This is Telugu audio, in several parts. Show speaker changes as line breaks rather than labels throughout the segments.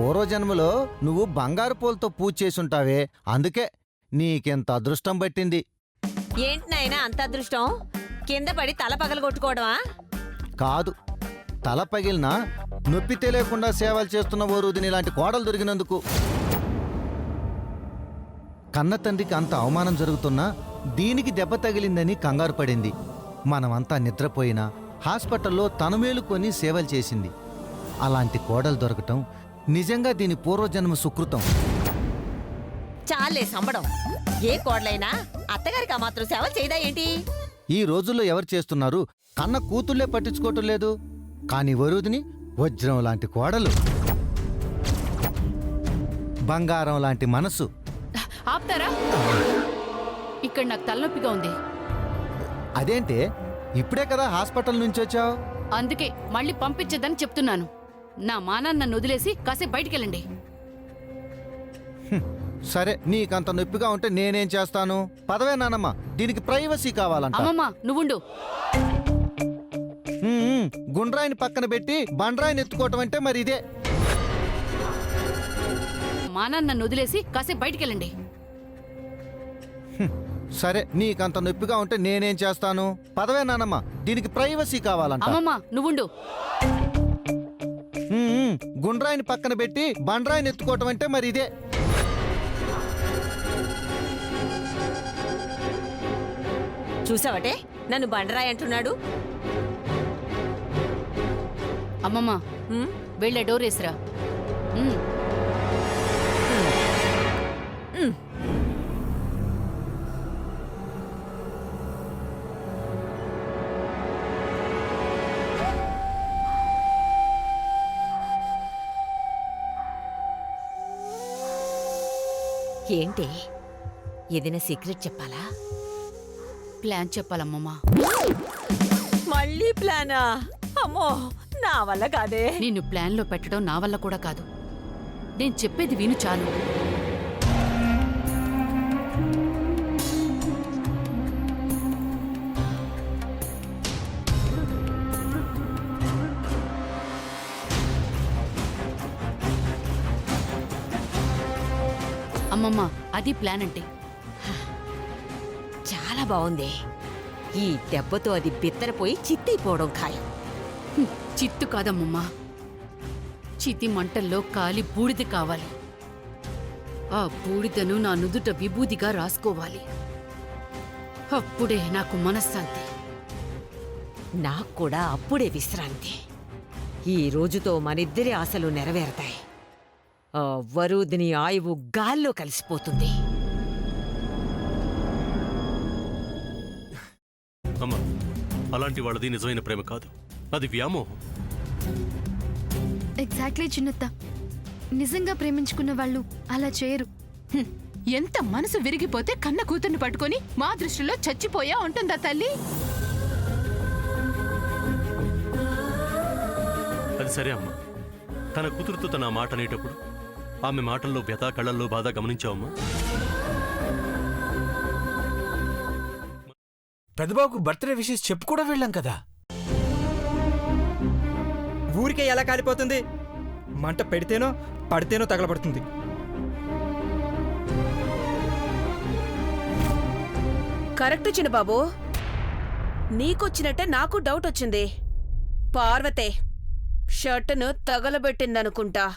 పూర్వజన్మలో నువ్వు బంగారు పూలతో పూజ చేసుంటావే, అందుకే నీకెంత అదృష్టం పట్టింది.
ఏంటి నాయనా అంత అదృష్టం? కింద పడి తల పగలగొట్టుకోవడమా?
కాదు, తల పగిలినా నొప్పి తెలియకుండా సేవలు చేస్తున్న వరుదిని ఇలాంటి కోడలు దొరికినందుకు. కన్న తండ్రికి అంత అవమానం జరుగుతున్నా దీనికి దెబ్బ తగిలిందని కంగారు పడింది. మనమంతా నిద్రపోయినా హాస్పిటల్లో తను మేలుకొని సేవలు చేసింది. అలాంటి కోడలు దొరకటం నిజంగా దీని పూర్వజన్మ సుకృతం.
చాలే సంబడం. ఏ కోడలైనా అత్తగారికి ఆ మాత్రం సేవలు చేయదా ఏంటి?
ఈ రోజుల్లో ఎవరు చేస్తున్నారు? కన్న కూతుళ్లే పట్టించుకోవటం లేదు. కానీ వరుదిని వజ్రం లాంటి కోడలు, బంగారం లాంటి మనసు.
ఆప్తారా? ఇక్కడ నాకు తలనొప్పిగా ఉంది.
అదేంటే ఇప్పుడే కదా హాస్పిటల్ నుంచి వచ్చావు?
అందుకే మళ్ళీ పంపించద్దని చెప్తున్నాను. నా మానాన్ని నన్ను వదిలేసి కాసేపు బయటికెళ్ళండి.
సరే, నీకంత నొప్పిగా ఉంటే నేనేం చేస్తాను? పదవే నానమ్మ, దీనికి ప్రైవసీ కావాలంట.
అమ్మమ్మ నువ్వుండు.
గుండ్రాయిని పక్కన పెట్టి బండ్రాయిని ఎత్తుకోవటం అంటే మరి ఇదే.
మానాన్ని నన్ను వదిలేసి కాసేపు బయటికెళ్ళండి.
సరే, నీకంత నొప్పిగా ఉంటే నేనేం చేస్తాను? పదవే నానమ్మ, దీనికి ప్రైవసీ కావాలంట.
అమ్మమ్మ నువ్వుండు.
గుండ్రాయిని పక్కన పెట్టి బండ్రాయిని ఎత్తుకోవటం అంటే మరి ఇదే.
చూసావటే నన్ను బండరాయి అంటున్నాడు.
అమ్మమ్మ వెళ్ళే డోర్ వేసిరా.
ఏంటి ఏదైనా సీక్రెట్ చెప్పాలా?
ప్లాన్ చెప్పాలమ్మమ్మ.
మళ్ళీ ప్లానా? అమ్మో, నా వల్ల కాదే.
నిన్ను ప్లాన్లో పెట్టడం నా వల్ల కూడా కాదు. నేను చెప్పేది విను చాలు. అమ్మమ్మ అది ప్లాన్ అంటే.
చాలా బాగుంది. ఈ దెబ్బతో అది బిత్తరపోయి చిత్తైపోవడం ఖాయం.
చిత్తు కాదమ్మమ్మా, చితి మంటల్లో కాలి బూడిద కావాలి. ఆ బూడిదను నా నుదుట విభూదిగా రాసుకోవాలి. అప్పుడే నాకు మనశ్శాంతి.
నాకు కూడా అప్పుడే విశ్రాంతి. ఈ రోజుతో మనిద్దరి ఆశలు నెరవేరతాయి. ఆ వరుదిని ఆయువు గాల్లో కలిసిపోతుంది.
అమ్మా, అలాంటి వాళ్ళది నిజమైన ప్రేమ కాదు, అది వ్యామోహం.
ఎగ్జాక్ట్లీ చిన్నత్త. నిజంగా ప్రేమించుకున్న వాళ్ళు అలా చేయరు.
ఎంత మనసు విరిగిపోతే కన్న కూతుర్ని పట్టుకొని మా దృష్టిలో చచ్చిపోయా ఉంటుందా తల్లి?
అది సరే అమ్మా, తన కూతురుతో తన మాట అనేటప్పుడు ఆమె మాటల్లో వ్యథ, కళ్ళల్లో బాధ గమనించావమ్మా?
పెద్దబాబుకు బర్త్డే విషెస్ చెప్పు కూడా వెళ్ళాం కదా.
ఊరికే ఎలా కాలిపోతుంది? మంట పెడితేనో పడితేనో తగలబడుతుంది.
కరెక్ట్ చిన్నబాబు, నీకొచ్చినట్టే నాకు డౌట్ వచ్చింది. పార్వతే షర్టును తగలబెట్టిందనుకుంటా.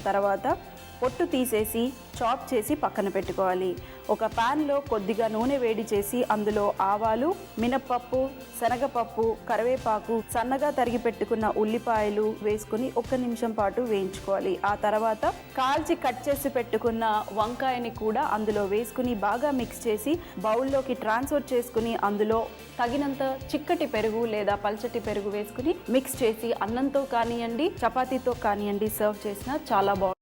తర్వాత పొట్టు తీసేసి చాప్ చేసి పక్కన పెట్టుకోవాలి. ఒక ప్యాన్లో కొద్దిగా నూనె వేడి చేసి అందులో ఆవాలు, మినప్పప్పు, శనగపప్పు, కరివేపాకు, సన్నగా తరిగి పెట్టుకున్న ఉల్లిపాయలు వేసుకుని 1 నిమిషం పాటు వేయించుకోవాలి. ఆ తర్వాత కాల్చి కట్ చేసి పెట్టుకున్న వంకాయని కూడా అందులో వేసుకుని బాగా మిక్స్ చేసి బౌల్లోకి ట్రాన్స్ఫర్ చేసుకుని అందులో తగినంత చిక్కటి పెరుగు లేదా పల్చటి పెరుగు వేసుకుని మిక్స్ చేసి అన్నంతో కానివ్వండి, చపాతీతో కానివ్వండి సర్వ్ చేసినా చాలా బాగుంటుంది.